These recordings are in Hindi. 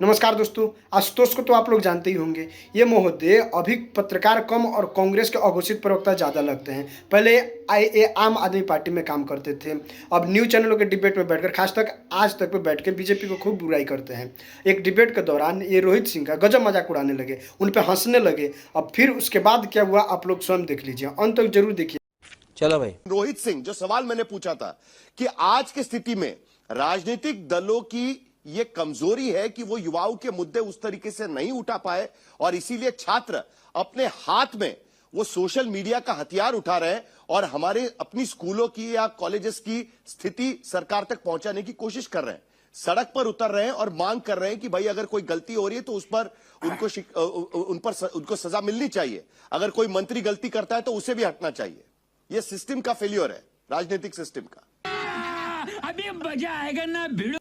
नमस्कार दोस्तों, आशुतोष को तो आप लोग जानते ही होंगे। ये महोदय अभी पत्रकार कम और कांग्रेस के अघोषित प्रवक्ता ज़्यादा लगते हैं। पहले आम आदमी पार्टी में काम करते थे, अब न्यूज़ चैनलों के डिबेट में बैठकर खास तक आज तक पे बैठ के बीजेपी को खूब बुराई करते हैं। एक डिबेट के दौरान ये रोहित सिंह का गजब मजाक उड़ाने लगे, उन पर हंसने लगे। अब फिर उसके बाद क्या हुआ आप लोग स्वयं देख लीजिए, अंत तक जरूर देखिए। चलो भाई, रोहित सिंह, जो सवाल मैंने पूछा था कि आज की स्थिति में राजनीतिक दलों की ये कमजोरी है कि वो युवाओं के मुद्दे उस तरीके से नहीं उठा पाए और इसीलिए छात्र अपने हाथ में वो सोशल मीडिया का हथियार उठा रहे हैं और हमारे अपनी स्कूलों की या कॉलेजेस की स्थिति सरकार तक पहुंचाने की कोशिश कर रहे हैं। सड़क पर उतर रहे हैं और मांग कर रहे हैं कि भाई अगर कोई गलती हो रही है तो उस पर उनको सजा मिलनी चाहिए। अगर कोई मंत्री गलती करता है तो उसे भी हटना चाहिए। ये सिस्टम का फेलियर है, राजनीतिक सिस्टम का। अभी मजा आएगा ना भिड़ो।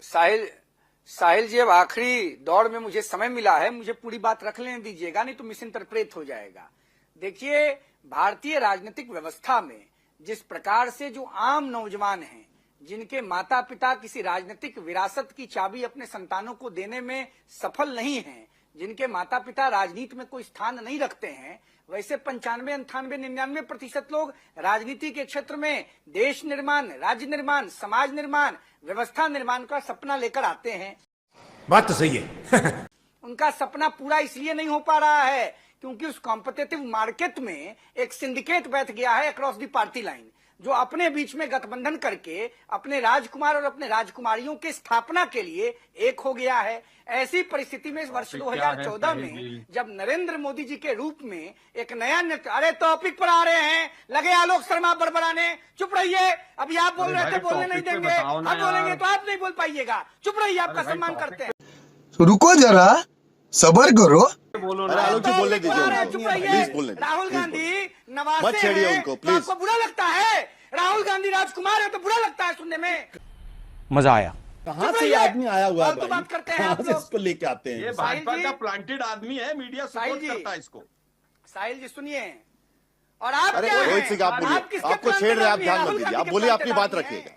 साहिल जी, अब आखिरी दौर में मुझे समय मिला है, मुझे पूरी बात रख लेने दीजिएगा, नहीं तो मिस इंटरप्रेट हो जाएगा। देखिए, भारतीय राजनीतिक व्यवस्था में जिस प्रकार से जो आम नौजवान हैं, जिनके माता पिता किसी राजनीतिक विरासत की चाबी अपने संतानों को देने में सफल नहीं हैं, जिनके माता पिता राजनीति में कोई स्थान नहीं रखते हैं, वैसे 95, 98, 99% लोग राजनीति के क्षेत्र में देश निर्माण, राज्य निर्माण, समाज निर्माण, व्यवस्था निर्माण का सपना लेकर आते हैं। बात तो सही है। उनका सपना पूरा इसलिए नहीं हो पा रहा है क्योंकि उस कॉम्पिटिटिव मार्केट में एक सिंडिकेट बैठ गया है अक्रॉस दी पार्टी लाइन, जो अपने बीच में गठबंधन करके अपने राजकुमार और अपने राजकुमारियों की स्थापना के लिए एक हो गया है। ऐसी परिस्थिति में इस वर्ष 2014 में जब नरेंद्र मोदी जी के रूप में एक नया अरे टॉपिक पर आ रहे हैं, लगे आलोक शर्मा बड़बड़ाने। चुप रहिए, अभी आप बोल रहे थे, बोलने नहीं देंगे, हम बोलेंगे तो आप नहीं बोल पाइएगा। चुप रहिए, आपका सम्मान करते हैं। रुको जरा, सबर करो। अरे आलोक जी बोलने दीजिए, चुप रहिए। राहुल गांधी नवासे हैं, उनको तो आपको बुरा लगता है? राहुल गांधी राजकुमार है तो बुरा लगता है सुनने में? मजा आया। कहाँ से ये आदमी आया हुआ है तो बात करते हैं, कहाँ से इसको लेके आते हैं? ये भाजपा का प्लांटेड आदमी है, मीडिया सपोर्ट करता है इसको। साहिल जी सुनिए, और आप अरे क्या रोहित सिंह, आप बोलिए, आपको छेड़ रहे, आप ध्यान मत दीजिए, आप बोलिए, आपकी बात रखिएगा।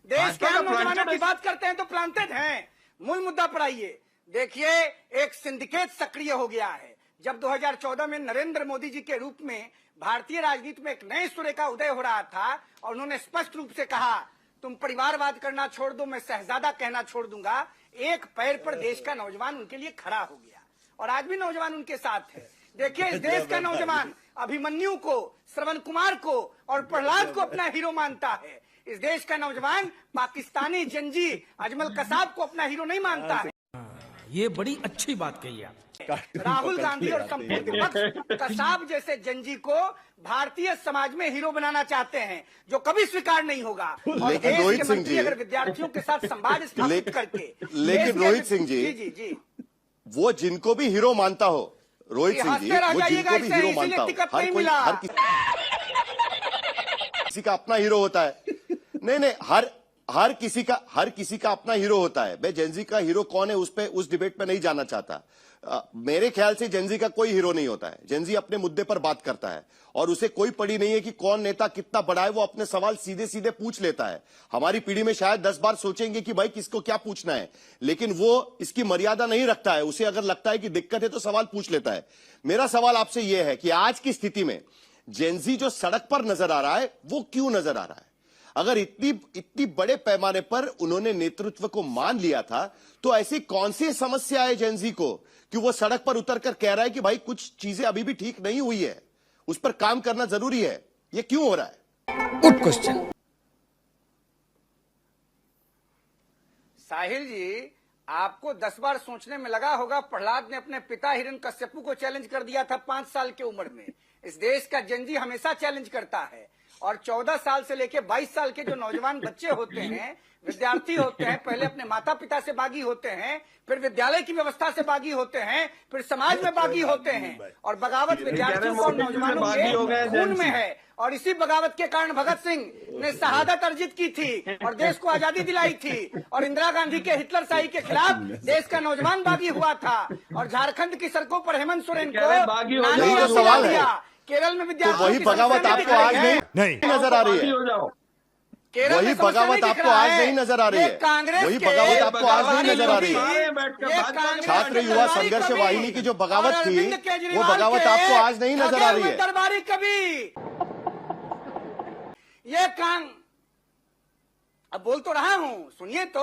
देश के आम नौजवानों की बात करते हैं तो प्लांटेड हैं। मूल मुद्दा पर आइए। देखिए, एक सिंडिकेट सक्रिय हो गया है। जब 2014 में नरेंद्र मोदी जी के रूप में भारतीय राजनीति में एक नए सूर्य का उदय हो रहा था और उन्होंने स्पष्ट रूप से कहा, तुम परिवारवाद करना छोड़ दो, मैं शहजादा कहना छोड़ दूंगा। एक पैर पर देश का नौजवान उनके लिए खड़ा हो गया और आज भी नौजवान उनके साथ है। देखिए, इस देश का नौजवान अभिमन्यु को, श्रवण कुमार को और प्रहलाद को अपना हीरो मानता है। इस देश का नौजवान पाकिस्तानी जंजी अजमल कसाब को अपना हीरो नहीं मानता है। ये बड़ी अच्छी बात कही आप। राहुल गांधी और संपूर्ण विपक्ष कसाब जैसे जंजी को भारतीय समाज में हीरो बनाना चाहते हैं, जो कभी स्वीकार नहीं होगा। और लेकिन देश रोहित के सिंह मंत्री जी, अगर विद्यार्थियों के साथ संवाद स्थापित करके, लेकिन रोहित सिंह जी, जी वो जिनको भी हीरो मानता हो, रोहित सिंह जी, वो जिनको भी हीरो मानता हो, हर किसी का अपना हीरो होता है। नहीं, हर किसी का अपना हीरो होता है। मैं जेनजी का हीरो कौन है उस डिबेट में नहीं जाना चाहता। मेरे ख्याल से जेनजी का कोई हीरो नहीं होता है। जेनजी अपने मुद्दे पर बात करता है और उसे कोई पड़ी नहीं है कि कौन नेता कितना बड़ा है। वो अपने सवाल सीधे सीधे पूछ लेता है। हमारी पीढ़ी में शायद 10 बार सोचेंगे कि भाई किसको क्या पूछना है, लेकिन वो इसकी मर्यादा नहीं रखता है। उसे अगर लगता है कि दिक्कत है तो सवाल पूछ लेता है। मेरा सवाल आपसे यह है कि आज की स्थिति में जेनजी जो सड़क पर नजर आ रहा है, वो क्यों नजर आ रहा है? अगर इतनी बड़े पैमाने पर उन्होंने नेतृत्व को मान लिया था, तो ऐसी कौन सी समस्या है जेनजी को कि वो सड़क पर उतरकर कह रहा है कि भाई कुछ चीजें अभी भी ठीक नहीं हुई है, उस पर काम करना जरूरी है? ये क्यों हो रहा है? Good question. साहिल जी, आपको 10 बार सोचने में लगा होगा, प्रहलाद ने अपने पिता हिरण्यकश्यपु को चैलेंज कर दिया था 5 साल की उम्र में। इस देश का जंजी हमेशा चैलेंज करता है और 14 साल से लेकर 22 साल के जो नौजवान बच्चे होते हैं, विद्यार्थी होते हैं, पहले अपने माता पिता से बागी होते हैं, फिर विद्यालय की व्यवस्था से बागी होते हैं, फिर समाज में बागी होते हैं और बगावत विद्यार्थियों और नौजवानों के खून में है। और इसी बगावत के कारण भगत सिंह ने शहादत अर्जित की थी और देश को आजादी दिलाई थी। और इंदिरा गांधी के हिटलरशाही के खिलाफ देश का नौजवान बागी हुआ था और झारखंड की सड़कों पर हेमंत सोरेन को यही तो सवाल है। केरल में तो विद्यार्थियों वही की बगावत संख्या आपको आज नहीं नजर आ रही है। केरल वही में समस्या बगावत दिख आपको रहा आज है। नहीं नजर आ रही ये है। कांग्रेस वही के बगावत आपको आज नहीं नजर आ रही है। ये कांग्रेस छात्र युवा संघर्ष कभी वाहिनी की जो बगावत और थी, अरविंद वो केजरीवाल बगावत के आपको आज नहीं नजर आ रही ठगे हुए है। दरबारी कभी अब बोल तो रहा हूं, सुनिए तो।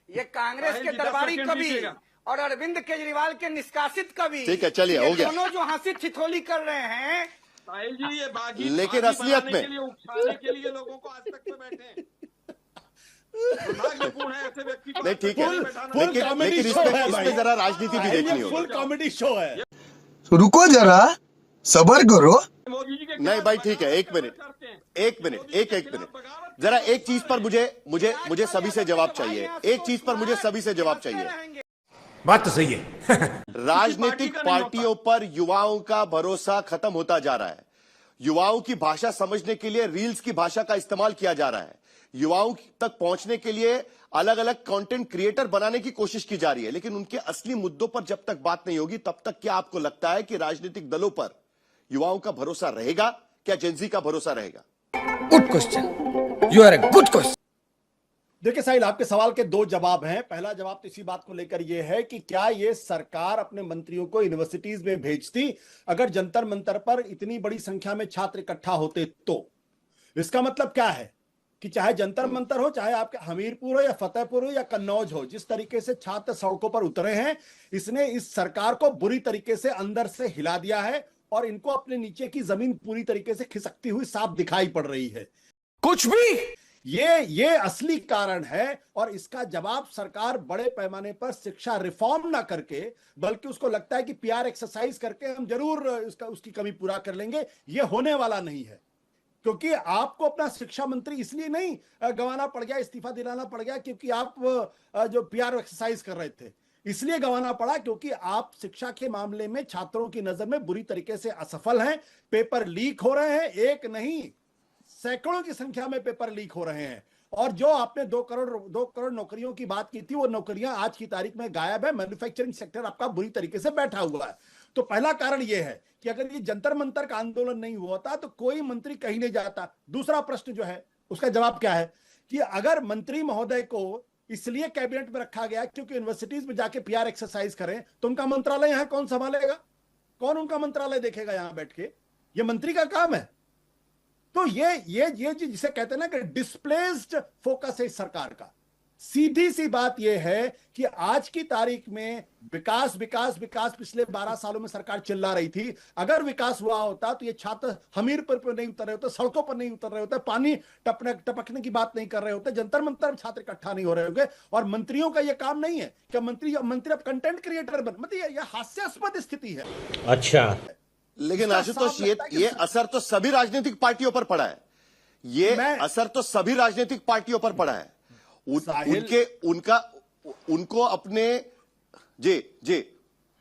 ये कांग्रेस साहिल के जी, 10 दरबारी सेकंड कवि दीजिएगा। और अरविंद केजरीवाल के निष्कासित कवि, ठीक है, चलिए, ये हो गया। दोनों जो हंसी ठिठोली कर रहे हैं, साहिल जी ये बागी लेकिन बागी असलियत बनाने में- के लिए, उकसाने के लिए लोगों को आज तक पे बैठे हैं। दुर्भाग्यपूर्ण है ऐसे व्यक्ति को नहीं, ठीक है, बैठाना। लेकिन कॉमेडी लेकिन शो है इसमें भाई। जरा राजनीति भी देखनी होगी। फुल कॉमेडी शो है। रुको जरा, सबर करो। मोदी जी के नहीं भाई, ठीक है, एक मिनट, एक मिनट, जरा एक चीज पर मुझे सभी से जवाब चाहिए। एक चीज पर मुझे सभी से जवाब चाहिए। बात तो सही है। राजनीतिक पार्टियों पर युवाओं का भरोसा खत्म होता जा रहा है। युवाओं की भाषा समझने के लिए रील्स की भाषा का इस्तेमाल किया जा रहा है। युवाओं तक पहुंचने के लिए अलग अलग कंटेंट क्रिएटर बनाने की कोशिश की जा रही है। लेकिन उनके असली मुद्दों पर जब तक बात नहीं होगी, तब तक क्या आपको लगता है कि राजनीतिक दलों पर युवाओं का भरोसा रहेगा? क्या जेनजी का भरोसा रहेगा? Good question, you are a good question. देखिए साहिल, आपके सवाल के दो जवाब हैं। पहला जवाब तो इसी बात को लेकर यह है कि क्या ये सरकार अपने मंत्रियों को यूनिवर्सिटीज में भेजती अगर जंतर मंतर पर इतनी बड़ी संख्या में छात्र इकट्ठा होते तो? इसका मतलब क्या है कि चाहे जंतर मंतर हो, चाहे आपके हमीरपुर हो या फतेहपुर हो या कन्नौज हो, जिस तरीके से छात्र सड़कों पर उतरे हैं, इसने इस सरकार को बुरी तरीके से अंदर से हिला दिया है और इनको अपने नीचे की जमीन पूरी तरीके से खिसकती हुई साफ दिखाई पड़ रही है। कुछ भी ये असली कारण है और इसका जवाब सरकार बड़े पैमाने पर शिक्षा रिफॉर्म ना करके, बल्कि उसको लगता है कि पीआर एक्सरसाइज करके हम जरूर उसकी कमी पूरा कर लेंगे। ये होने वाला नहीं है, क्योंकि आपको अपना शिक्षा मंत्री इसलिए नहीं गंवाना पड़ गया, इस्तीफा दिलाना पड़ गया क्योंकि आप जो पीआर एक्सरसाइज कर रहे थे, इसलिए गंवाना पड़ा क्योंकि आप शिक्षा के मामले में छात्रों की नजर में बुरी तरीके से असफल हैं। पेपर लीक हो रहे हैं, एक नहीं सैकड़ों की संख्या में पेपर लीक हो रहे हैं। और जो आपने 2 करोड़ नौकरियों की बात की थी, वो नौकरियां आज की तारीख में गायब है। मैन्युफैक्चरिंग सेक्टर आपका बुरी तरीके से बैठा हुआ है। तो पहला कारण यह है कि अगर ये जंतर मंतर का आंदोलन नहीं हुआ होता तो कोई मंत्री कहीं नहीं जाता। दूसरा प्रश्न जो है उसका जवाब क्या है कि अगर मंत्री महोदय को इसलिए कैबिनेट में रखा गया क्योंकि यूनिवर्सिटीज में जाके पीआर एक्सरसाइज करें, तो उनका मंत्रालय यहां कौन संभालेगा? कौन उनका मंत्रालय देखेगा यहां बैठ के? ये मंत्री का काम है। तो ये जिसे कहते हैं ना कि डिस्प्लेस्ड फोकस है इस सरकार का। सीधी सी बात यह है कि आज की तारीख में विकास विकास विकास पिछले 12 सालों में सरकार चिल्ला रही थी। अगर विकास हुआ होता तो ये छात्र हमीरपुर पर नहीं उतर रहे होते, सड़कों पर नहीं उतर रहे होते, पानी टपकने की बात नहीं कर रहे होते, जंतर मंतर छात्र इकट्ठा नहीं हो रहे होंगे। और मंत्रियों का यह काम नहीं है कि मंत्री अब कंटेंट क्रिएटर बन, मतलब यह हास्यास्पद स्थिति है। अच्छा, लेकिन आशुतोष, ये असर तो सभी राजनीतिक पार्टियों पर पड़ा है। ये असर तो सभी राजनीतिक पार्टियों पर पड़ा है। उनको अपने जी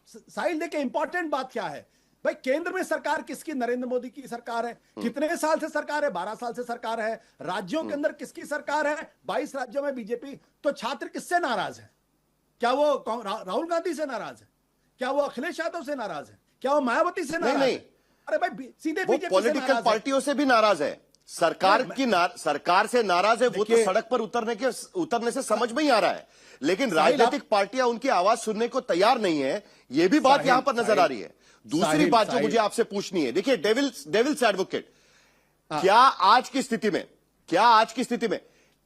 साहिल, देखिए इंपॉर्टेंट बात क्या है भाई, केंद्र में सरकार किसकी? नरेंद्र मोदी की सरकार है। कितने साल से सरकार है? 12 साल से सरकार है। राज्यों के अंदर किसकी सरकार है? 22 राज्यों में बीजेपी। तो छात्र किससे नाराज है? क्या वो राहुल गांधी से नाराज है? क्या वो अखिलेश यादव से नाराज है? क्या वो मायावती से नाराज है? अरे भाई सीधे वो पॉलिटिकल पार्टियों से भी नाराज है। सरकार से नाराज है, वो तो सड़क पर उतरने से समझ में ही आ रहा है। लेकिन राजनीतिक पार्टियां उनकी आवाज सुनने को तैयार नहीं है। ये भी बात यहां पर नजर आ रही है। दूसरी बात जो मुझे आपसे पूछनी है, देखिए, डेविल्स एडवोकेट, क्या आज की स्थिति में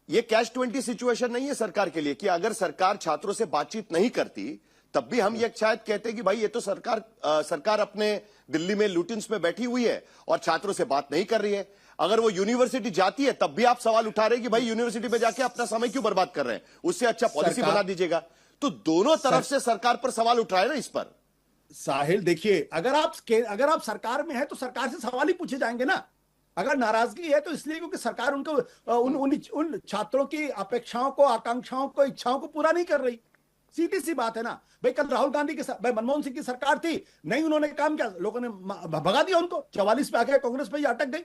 ये कैच 20 सिचुएशन नहीं है सरकार के लिए कि अगर सरकार छात्रों से बातचीत नहीं करती तब भी हम ये शायद कहते कि भाई ये तो सरकार अपने दिल्ली में लुटिन्स में बैठी हुई है और छात्रों से बात नहीं कर रही है। अगर वो यूनिवर्सिटी जाती है तब भी आप सवाल उठा रहे हैं कि भाई यूनिवर्सिटी में जाके अपना समय क्यों बर्बाद कर रहे हैं, उससे अच्छा पॉलिसी बना दीजिएगा। तो दोनों तरफ से सरकार पर सवाल उठ रहा है ना इस पर। साहिल देखिए, अगर आप सरकार में है तो सरकार से सवाल ही पूछे जाएंगे ना। अगर नाराजगी है तो इसलिए क्योंकि सरकार उनको उन छात्रों की अपेक्षाओं को, आकांक्षाओं को, इच्छाओं को पूरा नहीं कर रही। सीधी सी बात है ना भाई। कल राहुल गांधी के साथ भाई मनमोहन सिंह की सरकार थी, नहीं उन्होंने काम किया, लोगों ने भगा दिया उनको, 44 पे आ गए, कांग्रेस पे ही अटक गई।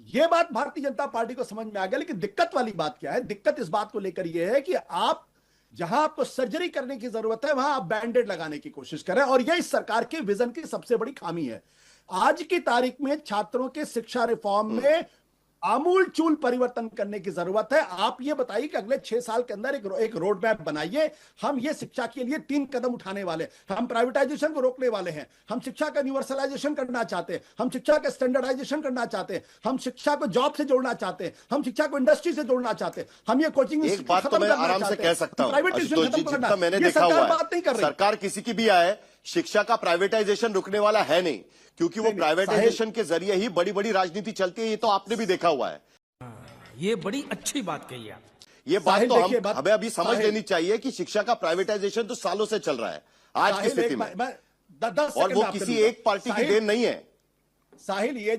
ये बात भारतीय जनता पार्टी को समझ में आ गया। लेकिन दिक्कत वाली बात क्या है? दिक्कत इस बात को लेकर यह है कि आप जहां आपको सर्जरी करने की जरूरत है वहां आप बैंडेड लगाने की कोशिश करें, और यह इस सरकार के विजन की सबसे बड़ी खामी है। आज की तारीख में छात्रों के शिक्षा रिफॉर्म में आमूल चूल परिवर्तन करने की जरूरत है। आप ये बताइए कि अगले 6 साल के अंदर एक रोड मैप बनाइए। हम ये शिक्षा के लिए 3 कदम उठाने वाले, हम प्राइवेटाइजेशन को रोकने वाले हैं, हम शिक्षा का यूनिवर्सलाइजेशन करना चाहते हैं, हम शिक्षा का स्टैंडर्डाइजेशन करना चाहते हैं, हम शिक्षा को जॉब से जोड़ना चाहते हैं, हम शिक्षा को इंडस्ट्री से जोड़ना चाहते हैं, हम ये कोचिंग एक बात तो मैं आराम से कह सकता हूं, आशुतोष जी, जितना मैंने देखा हुआ है, सरकार किसी की भी आए, शिक्षा का प्राइवेटाइजेशन रुकने वाला है नहीं, क्योंकि वो प्राइवेटाइजेशन के जरिए ही बड़ी बड़ी राजनीति चलती है। ये तो आपने भी देखा हुआ है। ये बड़ी अच्छी बात कही आप। ये बात तो हमें अभी समझ लेनी चाहिए कि शिक्षा का प्राइवेटाइजेशन तो सालों से चल रहा है आज की स्थिति में, और वो किसी एक पार्टी की देन नहीं है। साहिल, ये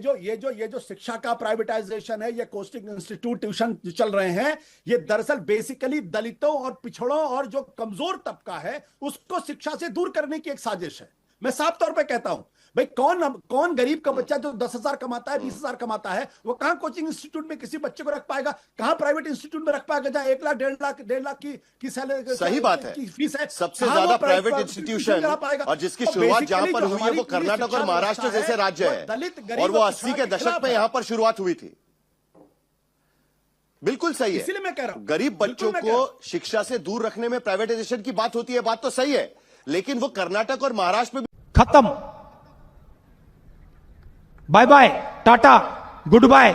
जो शिक्षा का प्राइवेटाइजेशन है, ये कोचिंग इंस्टीट्यूट, ट्यूशन जो चल रहे हैं, ये दरअसल बेसिकली दलितों और पिछड़ों और जो कमजोर तबका है उसको शिक्षा से दूर करने की एक साजिश है। मैं साफ तौर पे कहता हूं भाई, कौन गरीब का बच्चा जो 10,000 कमाता है, 20,000 कमाता है, वो कहां कोचिंग इंस्टीट्यूट में किसी बच्चे को रख पाएगा, कहां प्राइवेट इंस्टीट्यूट में रख पाएगा जहां 1 लाख 1.5 लाख की सैलरी, सही बात है, फीस है। सबसे ज्यादा प्राइवेट इंस्टीट्यूशन और जिसकी शुरुआत जहां पर हुई है वो कर्नाटक और महाराष्ट्र जैसे राज्य है, और वो 80 के दशक में यहां पर शुरुआत हुई थी। बिल्कुल सही है, इसलिए मैं कह रहा हूं गरीब बच्चों को शिक्षा से दूर रखने में प्राइवेटाइजेशन की बात होती है, बात तो सही है, लेकिन वो कर्नाटक और महाराष्ट्र में खत्म, bye bye, tata, good bye.